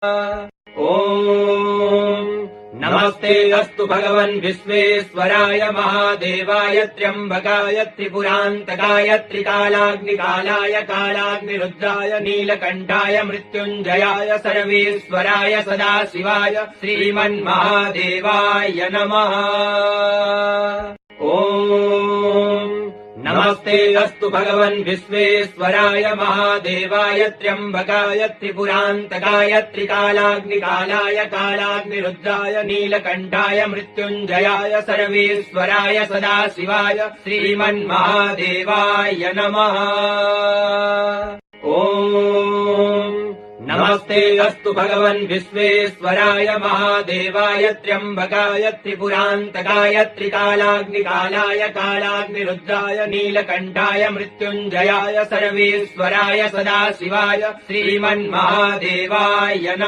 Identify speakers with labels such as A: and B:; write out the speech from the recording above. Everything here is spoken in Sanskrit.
A: ॐ नमस्ते अस्तु भगवन् विश्वेश्वराय महादेवाय त्र्यम्बकाय त्रिपुरान्तकाय त्रिकालाग्निकालाय कालाग्निरुद्राय नीलकण्ठाय मृत्युञ्जयाय सर्वेश्वराय सदाशिवाय श्रीमन्महादेवाय नमः। ॐ नमस्ते अस्तु भगवन् विश्वेश्वराय महादेवाय त्र्यम्बकाय त्रिपुरान्तकाय त्रिकालाग्निकालाय कालाग्निरुद्राय नीलकण्ठाय मृत्युञ्जयाय सर्वेश्वराय सदाशिवाय श्रीमन्महादेवाय नमः। ॐ नमस्ते अस्तु भगवन् विश्वेश्वराय महादेवाय त्र्यम्बकाय त्रिपुरान्तकाय त्रिकालाग्निकालाय कालाग्निरुद्राय नीलकण्ठाय मृत्युञ्जयाय सर्वेश्वराय सदाशिवाय श्रीमन्महादेवाय नमः।